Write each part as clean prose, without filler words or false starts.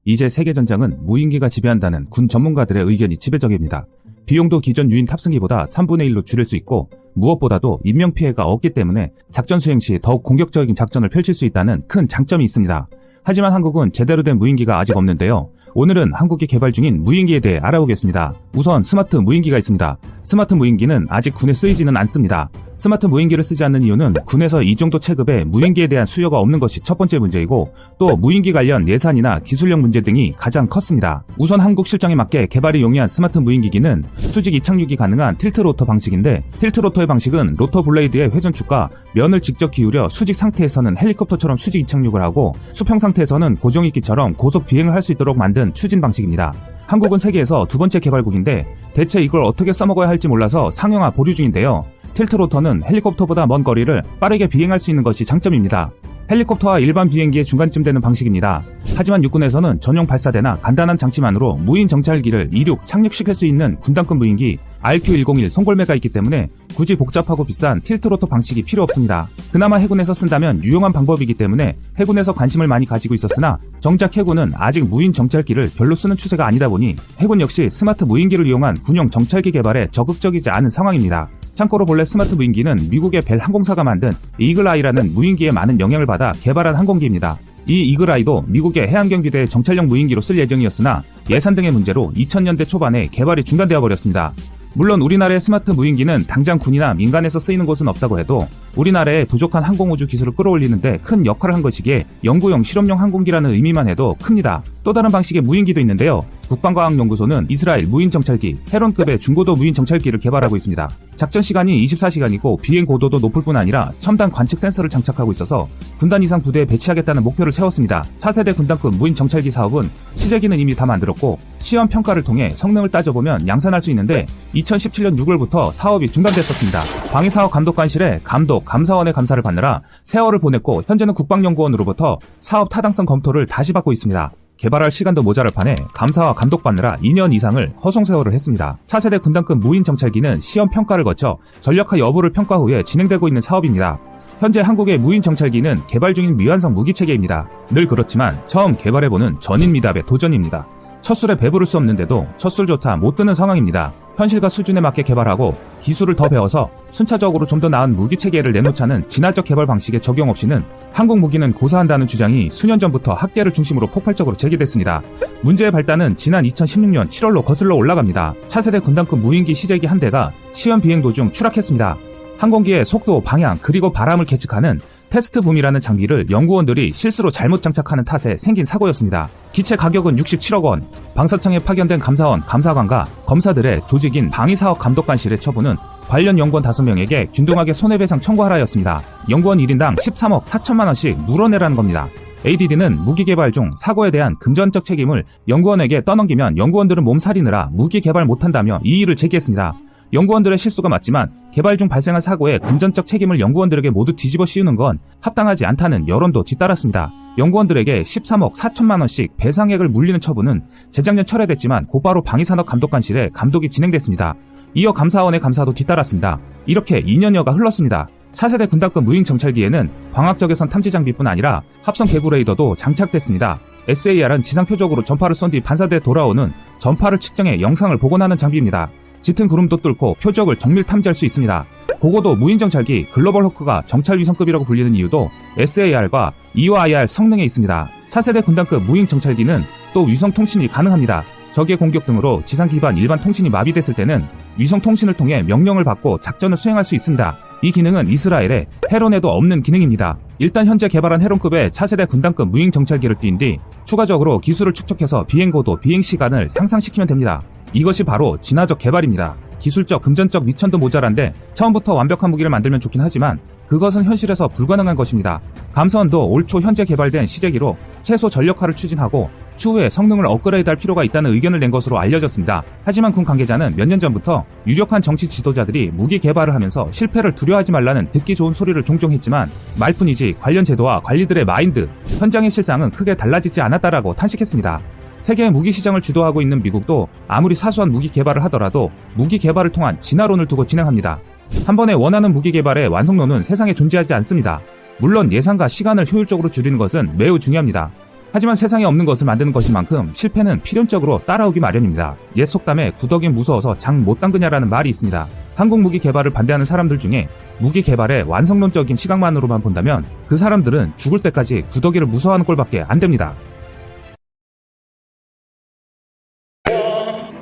이제 세계전장은 무인기가 지배한다는 군 전문가들의 의견이 지배적입니다. 비용도 기존 유인 탑승기보다 3분의 1로 줄일 수 있고 무엇보다도 인명피해가 없기 때문에 작전 수행 시 더욱 공격적인 작전을 펼칠 수 있다는 큰 장점이 있습니다. 하지만 한국은 제대로 된 무인기가 아직 없는데요. 오늘은 한국이 개발 중인 무인기에 대해 알아보겠습니다. 우선 스마트 무인기가 있습니다. 스마트 무인기는 아직 군에 쓰이지는 않습니다. 스마트 무인기를 쓰지 않는 이유는 군에서 이 정도 체급의 무인기에 대한 수요가 없는 것이 첫 번째 문제이고 또 무인기 관련 예산이나 기술력 문제 등이 가장 컸습니다. 우선 한국 실정에 맞게 개발이 용이한 스마트 무인기기는 수직 이착륙이 가능한 틸트 로터 방식인데 틸트 로터의 방식은 로터 블레이드의 회전축과 면을 직접 기울여 수직 상태에서는 헬리콥터처럼 수직 이착륙을 하고 수평 상태에서는 고정익기처럼 고속 비행을 할 수 있도록 만든 추진 방식입니다. 한국은 세계에서 두 번째 개발국인데 대체 이걸 어떻게 써먹어야 할지 몰라서 상용화 보류 중인데요. 틸트 로터는 헬리콥터보다 먼 거리를 빠르게 비행할 수 있는 것이 장점입니다. 헬리콥터와 일반 비행기의 중간쯤 되는 방식입니다. 하지만 육군에서는 전용 발사대나 간단한 장치만으로 무인 정찰기를 이륙, 착륙시킬 수 있는 군단급 무인기 RQ-101 송골매가 있기 때문에 굳이 복잡하고 비싼 틸트 로터 방식이 필요 없습니다. 그나마 해군에서 쓴다면 유용한 방법이기 때문에 해군에서 관심을 많이 가지고 있었으나 정작 해군은 아직 무인 정찰기를 별로 쓰는 추세가 아니다 보니 해군 역시 스마트 무인기를 이용한 군용 정찰기 개발에 적극적이지 않은 상황입니다. 참고로 본래 스마트 무인기는 미국의 벨 항공사가 만든 이글아이라는 무인기에 많은 영향을 받아 개발한 항공기입니다. 이 이글아이도 미국의 해안경비대의 정찰용 무인기로 쓸 예정이었으나 예산 등의 문제로 2000년대 초반에 개발이 중단되어 버렸습니다. 물론 우리나라의 스마트 무인기는 당장 군이나 민간에서 쓰이는 곳은 없다고 해도 우리나라의 부족한 항공우주 기술을 끌어올리는데 큰 역할을 한 것이기에 연구용 실험용 항공기라는 의미만 해도 큽니다. 또 다른 방식의 무인기도 있는데요. 국방과학연구소는 이스라엘 무인정찰기 헤론급의 중고도 무인정찰기를 개발하고 있습니다. 작전 시간이 24시간이고 비행 고도도 높을 뿐 아니라 첨단 관측 센서를 장착하고 있어서 군단 이상 부대에 배치하겠다는 목표를 세웠습니다. 차세대 군단급 무인정찰기 사업은 시제기는 이미 다 만들었고 시험 평가를 통해 성능을 따져보면 양산할 수 있는데 2017년 6월부터 사업이 중단됐었습니다. 방위사업 감독관실에 감독, 감사원의 감사를 받느라 세월을 보냈고 현재는 국방연구원으로부터 사업 타당성 검토를 다시 받고 있습니다. 개발할 시간도 모자랄 판에 감사와 감독받느라 2년 이상을 허송세월을 했습니다. 차세대 군단급 무인 정찰기는 시험 평가를 거쳐 전력화 여부를 평가 후에 진행되고 있는 사업입니다. 현재 한국의 무인 정찰기는 개발 중인 미완성 무기체계입니다. 늘 그렇지만 처음 개발해보는 전인 미답의 도전입니다. 첫술에 배부를 수 없는데도 첫술조차 못 드는 상황입니다. 현실과 수준에 맞게 개발하고 기술을 더 배워서 순차적으로 좀 더 나은 무기체계를 내놓자는 진화적 개발 방식의 적용 없이는 한국 무기는 고사한다는 주장이 수년 전부터 학계를 중심으로 폭발적으로 제기됐습니다. 문제의 발단은 지난 2016년 7월로 거슬러 올라갑니다. 차세대 군단급 무인기 시제기 한 대가 시험 비행 도중 추락했습니다. 항공기의 속도, 방향, 그리고 바람을 계측하는 테스트붐이라는 장비를 연구원들이 실수로 잘못 장착하는 탓에 생긴 사고였습니다. 기체 가격은 67억 원, 방사청에 파견된 감사원, 감사관과 검사들의 조직인 방위사업감독관실의 처분은 관련 연구원 5명에게 균등하게 손해배상 청구하라였습니다. 연구원 1인당 13억 4천만 원씩 물어내라는 겁니다. ADD는 무기 개발 중 사고에 대한 금전적 책임을 연구원에게 떠넘기면 연구원들은 몸살이느라 무기 개발 못한다며 이의를 제기했습니다. 연구원들의 실수가 맞지만 개발 중 발생한 사고에 금전적 책임을 연구원들에게 모두 뒤집어 씌우는 건 합당하지 않다는 여론도 뒤따랐습니다. 연구원들에게 13억 4천만 원씩 배상액을 물리는 처분은 재작년 철회됐지만 곧바로 방위산업감독관실에 감독이 진행됐습니다. 이어 감사원의 감사도 뒤따랐습니다. 이렇게 2년여가 흘렀습니다. 차세대 군단급 무인 정찰기에는 광학적외선 탐지 장비뿐 아니라 합성 개구 레이더도 장착됐습니다. SAR은 지상 표적으로 전파를 쏜 뒤 반사돼 돌아오는 전파를 측정해 영상을 복원하는 장비입니다. 짙은 구름도 뚫고 표적을 정밀 탐지할 수 있습니다. 고고도 무인 정찰기 글로벌 호크가 정찰 위성급이라고 불리는 이유도 SAR과 EOIR 성능에 있습니다. 차세대 군단급 무인 정찰기는 또 위성 통신이 가능합니다. 적의 공격 등으로 지상 기반 일반 통신이 마비됐을 때는 위성 통신을 통해 명령을 받고 작전을 수행할 수 있습니다. 이 기능은 이스라엘의 헤론에도 없는 기능입니다. 일단 현재 개발한 헤론급의 차세대 군단급 무인 정찰기를 띈 뒤 추가적으로 기술을 축적해서 비행고도, 비행시간을 향상시키면 됩니다. 이것이 바로 진화적 개발입니다. 기술적, 금전적 미천도 모자란데 처음부터 완벽한 무기를 만들면 좋긴 하지만 그것은 현실에서 불가능한 것입니다. 감사원도 올 초 현재 개발된 시제기로 최소 전력화를 추진하고 추후에 성능을 업그레이드할 필요가 있다는 의견을 낸 것으로 알려졌습니다. 하지만 군 관계자는 몇 년 전부터 유력한 정치 지도자들이 무기 개발을 하면서 실패를 두려워하지 말라는 듣기 좋은 소리를 종종 했지만 말뿐이지 관련 제도와 관리들의 마인드, 현장의 실상은 크게 달라지지 않았다라고 탄식했습니다. 세계의 무기 시장을 주도하고 있는 미국도 아무리 사소한 무기 개발을 하더라도 무기 개발을 통한 진화론을 두고 진행합니다. 한 번에 원하는 무기 개발의 완성론은 세상에 존재하지 않습니다. 물론 예산과 시간을 효율적으로 줄이는 것은 매우 중요합니다. 하지만 세상에 없는 것을 만드는 것인 만큼 실패는 필연적으로 따라오기 마련입니다. 옛 속담에 구더기 무서워서 장 못 담그냐라는 말이 있습니다. 한국 무기 개발을 반대하는 사람들 중에 무기 개발의 완성론적인 시각만으로만 본다면 그 사람들은 죽을 때까지 구더기를 무서워하는 꼴밖에 안 됩니다.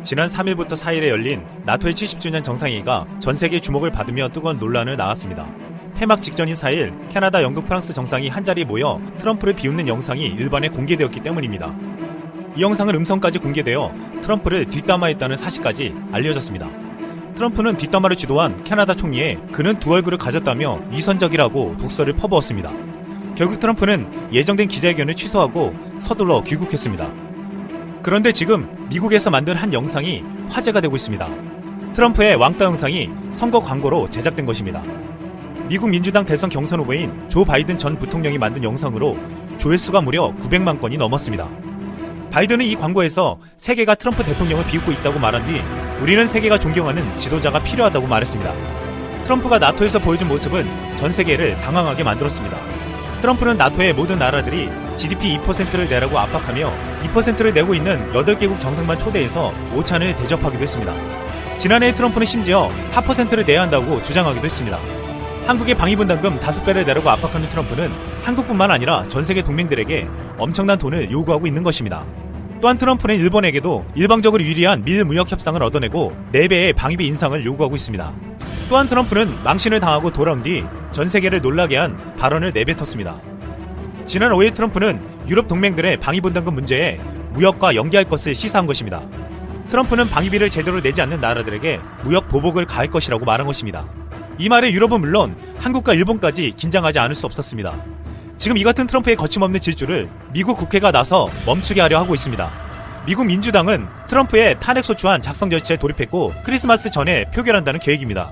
지난 3일부터 4일에 열린 나토의 70주년 정상회의가 전 세계의 주목을 받으며 뜨거운 논란을 낳았습니다. 폐막 직전인 4일 캐나다, 영국, 프랑스 정상이 한자리에 모여 트럼프를 비웃는 영상이 일반에 공개되었기 때문입니다. 이 영상은 음성까지 공개되어 트럼프를 뒷담화했다는 사실까지 알려졌습니다. 트럼프는 뒷담화를 주도한 캐나다 총리에 그는 두 얼굴을 가졌다며 위선적이라고 독설을 퍼부었습니다. 결국 트럼프는 예정된 기자회견을 취소하고 서둘러 귀국했습니다. 그런데 지금 미국에서 만든 한 영상이 화제가 되고 있습니다. 트럼프의 왕따 영상이 선거 광고로 제작된 것입니다. 미국 민주당 대선 경선 후보인 조 바이든 전 부통령이 만든 영상으로 조회수가 무려 900만 건이 넘었습니다. 바이든은 이 광고에서 세계가 트럼프 대통령을 비웃고 있다고 말한 뒤 우리는 세계가 존경하는 지도자가 필요하다고 말했습니다. 트럼프가 나토에서 보여준 모습은 전 세계를 방황하게 만들었습니다. 트럼프는 나토의 모든 나라들이 GDP 2%를 내라고 압박하며 2%를 내고 있는 8개국 정상만 초대해서 오찬을 대접하기도 했습니다. 지난해 트럼프는 심지어 4%를 내야 한다고 주장하기도 했습니다. 한국의 방위분담금 5배를 내라고 압박하는 트럼프는 한국뿐만 아니라 전 세계 동맹들에게 엄청난 돈을 요구하고 있는 것입니다. 또한 트럼프는 일본에게도 일방적으로 유리한 미일 무역 협상을 얻어내고 4배의 방위비 인상을 요구하고 있습니다. 또한 트럼프는 망신을 당하고 돌아온 뒤 전 세계를 놀라게 한 발언을 내뱉었습니다. 지난 5일 트럼프는 유럽 동맹들의 방위분담금 문제에 무역과 연계할 것을 시사한 것입니다. 트럼프는 방위비를 제대로 내지 않는 나라들에게 무역 보복을 가할 것이라고 말한 것입니다. 이 말에 유럽은 물론 한국과 일본까지 긴장하지 않을 수 없었습니다. 지금 이 같은 트럼프의 거침없는 질주를 미국 국회가 나서 멈추게 하려 하고 있습니다. 미국 민주당은 트럼프의 탄핵소추안 작성 절차에 돌입했고 크리스마스 전에 표결한다는 계획입니다.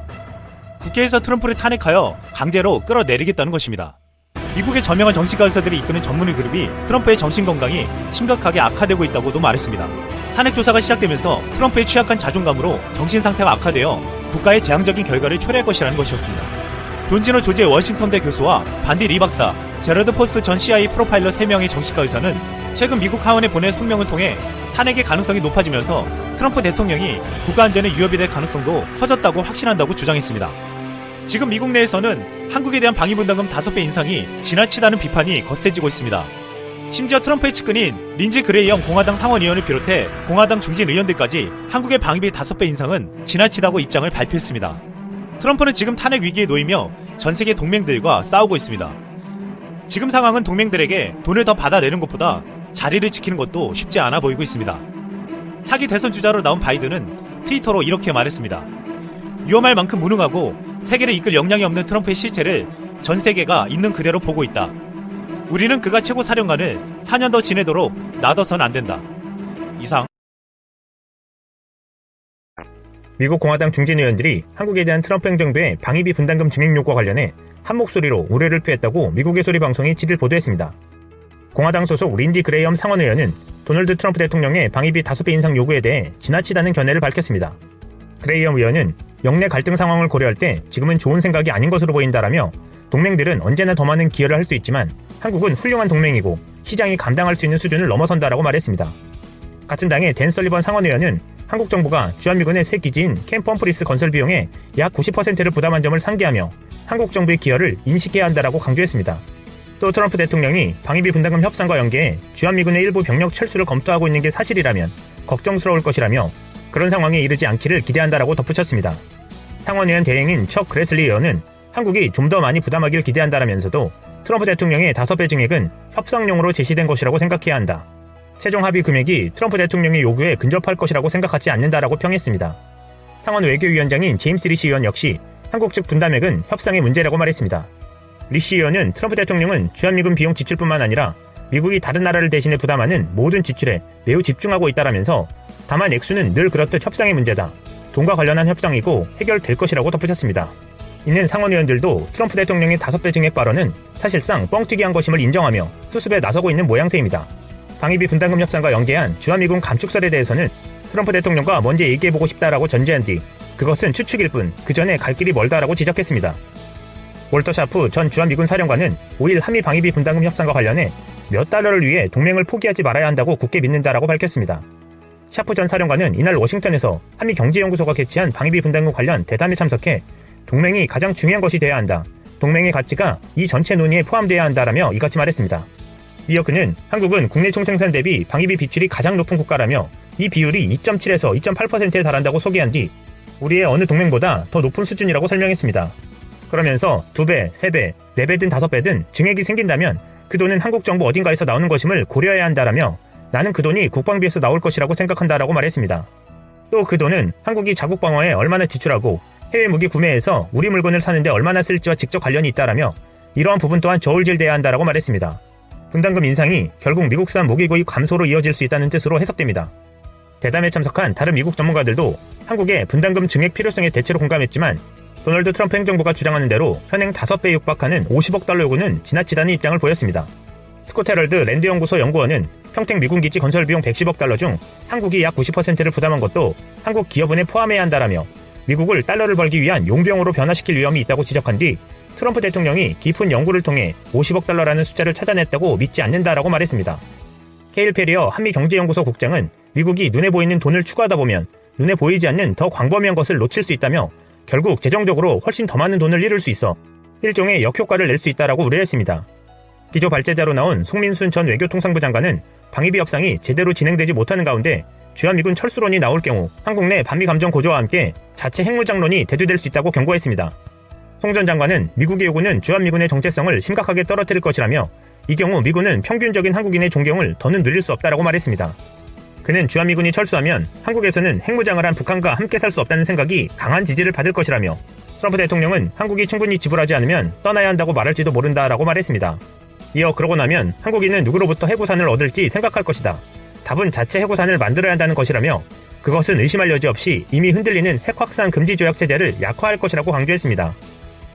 국회에서 트럼프를 탄핵하여 강제로 끌어내리겠다는 것입니다. 미국의 저명한 정치가 의사들이 이끄는 전문의 그룹이 트럼프의 정신건강이 심각하게 악화되고 있다고도 말했습니다. 탄핵 조사가 시작되면서 트럼프의 취약한 자존감으로 정신상태가 악화되어 국가의 재앙적인 결과를 초래할 것이라는 것이었습니다. 존지너 조지의 워싱턴대 교수와 반디 리 박사, 제러드 포스트 전 CIA 프로파일러 3명의 정신과 의사는 최근 미국 하원에 보낸 성명을 통해 탄핵의 가능성이 높아지면서 트럼프 대통령이 국가 안전에 위협이 될 가능성도 커졌다고 확신한다고 주장했습니다. 지금 미국 내에서는 한국에 대한 방위분담금 5배 인상이 지나치다는 비판이 거세지고 있습니다. 심지어 트럼프의 측근인 린지 그레이엄 공화당 상원의원을 비롯해 공화당 중진 의원들까지 한국의 방위비 5배 인상은 지나치다고 입장을 발표했습니다. 트럼프는 지금 탄핵 위기에 놓이며 전 세계 동맹들과 싸우고 있습니다. 지금 상황은 동맹들에게 돈을 더 받아내는 것보다 자리를 지키는 것도 쉽지 않아 보이고 있습니다. 차기 대선 주자로 나온 바이든은 트위터로 이렇게 말했습니다. 위험할 만큼 무능하고 세계를 이끌 역량이 없는 트럼프의 실체를 전 세계가 있는 그대로 보고 있다. 우리는 그가 최고 사령관을 4년 더 지내도록 놔둬선 안 된다. 이상. 미국 공화당 중진 의원들이 한국에 대한 트럼프 행정부의 방위비 분담금 증액 요구와 관련해 한 목소리로 우려를 표했다고 미국의 소리 방송이 7일 보도했습니다. 공화당 소속 린지 그레이엄 상원 의원은 도널드 트럼프 대통령의 방위비 5배 인상 요구에 대해 지나치다는 견해를 밝혔습니다. 그레이엄 의원은 영내 갈등 상황을 고려할 때 지금은 좋은 생각이 아닌 것으로 보인다라며 동맹들은 언제나 더 많은 기여를 할 수 있지만 한국은 훌륭한 동맹이고 시장이 감당할 수 있는 수준을 넘어선다라고 말했습니다. 같은 당의 댄 설리번 상원 의원은 한국 정부가 주한미군의 새 기지인 캠프 험프리스 건설 비용의 약 90%를 부담한 점을 상기하며 한국 정부의 기여를 인식해야 한다라고 강조했습니다. 또 트럼프 대통령이 방위비 분담금 협상과 연계해 주한미군의 일부 병력 철수를 검토하고 있는 게 사실이라면 걱정스러울 것이라며 그런 상황에 이르지 않기를 기대한다라고 덧붙였습니다. 상원의원 대행인 척 그레슬리 의원은 한국이 좀 더 많이 부담하길 기대한다라면서도 트럼프 대통령의 5배 증액은 협상용으로 제시된 것이라고 생각해야 한다. 최종 합의 금액이 트럼프 대통령의 요구에 근접할 것이라고 생각하지 않는다라고 평했습니다. 상원 외교위원장인 제임스 리시 의원 역시 한국 측 분담액은 협상의 문제라고 말했습니다. 리시 의원은 트럼프 대통령은 주한미군 비용 지출뿐만 아니라 미국이 다른 나라를 대신해 부담하는 모든 지출에 매우 집중하고 있다라면서 다만 액수는 늘 그렇듯 협상의 문제다. 돈과 관련한 협상이고 해결될 것이라고 덧붙였습니다. 이는 상원 의원들도 트럼프 대통령의 5배 증액 발언은 사실상 뻥튀기한 것임을 인정하며 수습에 나서고 있는 모양새입니다. 방위비 분담금 협상과 연계한 주한미군 감축설에 대해서는 트럼프 대통령과 먼저 얘기해보고 싶다라고 전제한 뒤 그것은 추측일 뿐 그 전에 갈 길이 멀다라고 지적했습니다. 월터 샤프 전 주한미군 사령관은 5일 한미 방위비 분담금 협상과 관련해 몇 달러를 위해 동맹을 포기하지 말아야 한다고 굳게 믿는다라고 밝혔습니다. 샤프 전 사령관은 이날 워싱턴에서 한미 경제연구소가 개최한 방위비 분담금 관련 대담에 참석해 동맹이 가장 중요한 것이 돼야 한다. 동맹의 가치가 이 전체 논의에 포함돼야 한다라며 이같이 말했습니다. 이어 그는 한국은 국내 총생산 대비 방위비 비출이 가장 높은 국가라며 이 비율이 2.7에서 2.8%에 달한다고 소개한 뒤 우리의 어느 동맹보다 더 높은 수준이라고 설명했습니다. 그러면서 2배, 3배, 4배든 5배든 증액이 생긴다면 그 돈은 한국 정부 어딘가에서 나오는 것임을 고려해야 한다라며 나는 그 돈이 국방비에서 나올 것이라고 생각한다라고 말했습니다. 또 그 돈은 한국이 자국 방어에 얼마나 지출하고 해외 무기 구매에서 우리 물건을 사는데 얼마나 쓸지와 직접 관련이 있다라며 이러한 부분 또한 저울질돼야 한다라고 말했습니다. 분담금 인상이 결국 미국산 무기 구입 감소로 이어질 수 있다는 뜻으로 해석됩니다. 대담에 참석한 다른 미국 전문가들도 한국의 분담금 증액 필요성에 대체로 공감했지만 도널드 트럼프 행정부가 주장하는 대로 현행 5배에 육박하는 50억 달러 요구는 지나치다는 입장을 보였습니다. 스콧 헤럴드 랜드 연구소 연구원은 평택 미군 기지 건설 비용 110억 달러 중 한국이 약 90%를 부담한 것도 한국 기업은에 포함해야 한다라며 미국을 달러를 벌기 위한 용병으로 변화시킬 위험이 있다고 지적한 뒤 트럼프 대통령이 깊은 연구를 통해 50억 달러라는 숫자를 찾아냈다고 믿지 않는다라고 말했습니다. 케일 페리어 한미경제연구소 국장은 미국이 눈에 보이는 돈을 추구하다 보면 눈에 보이지 않는 더 광범위한 것을 놓칠 수 있다며 결국 재정적으로 훨씬 더 많은 돈을 잃을 수 있어 일종의 역효과를 낼 수 있다라고 우려했습니다. 기조 발제자로 나온 송민순 전 외교통상부 장관은 방위비 협상이 제대로 진행되지 못하는 가운데 주한미군 철수론이 나올 경우 한국 내 반미 감정 고조와 함께 자체 핵무장론이 대두될 수 있다고 경고했습니다. 송 전 장관은 미국의 요구는 주한미군의 정체성을 심각하게 떨어뜨릴 것이라며 이 경우 미군은 평균적인 한국인의 존경을 더는 누릴 수 없다라고 말했습니다. 그는 주한미군이 철수하면 한국에서는 핵무장을 한 북한과 함께 살 수 없다는 생각이 강한 지지를 받을 것이라며 트럼프 대통령은 한국이 충분히 지불하지 않으면 떠나야 한다고 말할지도 모른다라고 말했습니다. 이어 그러고 나면 한국인은 누구로부터 해구산을 얻을지 생각할 것이다. 답은 자체 해구산을 만들어야 한다는 것이라며 그것은 의심할 여지 없이 이미 흔들리는 핵 확산 금지 조약 체제를 약화할 것이라고 강조했습니다.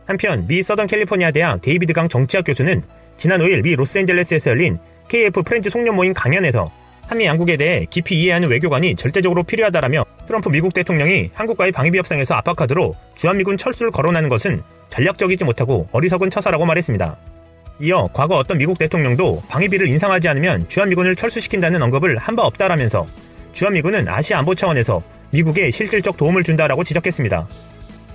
한편 미 서던 캘리포니아 대학 데이비드 강 정치학 교수는 지난 5일 미 로스앤젤레스에서 열린 KF 프렌즈 송년 모임 강연에서 한미 양국에 대해 깊이 이해하는 외교관이 절대적으로 필요하다라며 트럼프 미국 대통령이 한국과의 방위비 협상에서 압박카드로 주한미군 철수를 거론하는 것은 전략적이지 못하고 어리석은 처사라고 말했습니다. 이어 과거 어떤 미국 대통령도 방위비를 인상하지 않으면 주한미군을 철수시킨다는 언급을 한 바 없다라면서 주한미군은 아시아 안보 차원에서 미국에 실질적 도움을 준다라고 지적했습니다.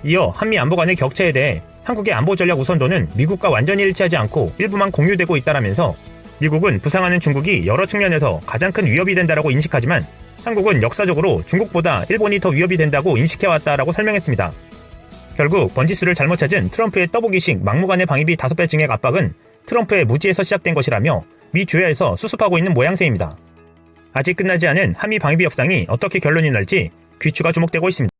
이어 한미 안보 간의 격차에 대해 한국의 안보 전략 우선도는 미국과 완전히 일치하지 않고 일부만 공유되고 있다라면서 미국은 부상하는 중국이 여러 측면에서 가장 큰 위협이 된다라고 인식하지만 한국은 역사적으로 중국보다 일본이 더 위협이 된다고 인식해왔다라고 설명했습니다. 결국 번지수를 잘못 찾은 트럼프의 떠보기식 막무가내 방위비 5배 증액 압박은 트럼프의 무지에서 시작된 것이라며 미 조야에서 수습하고 있는 모양새입니다. 아직 끝나지 않은 한미 방위비 협상이 어떻게 결론이 날지 귀추가 주목되고 있습니다.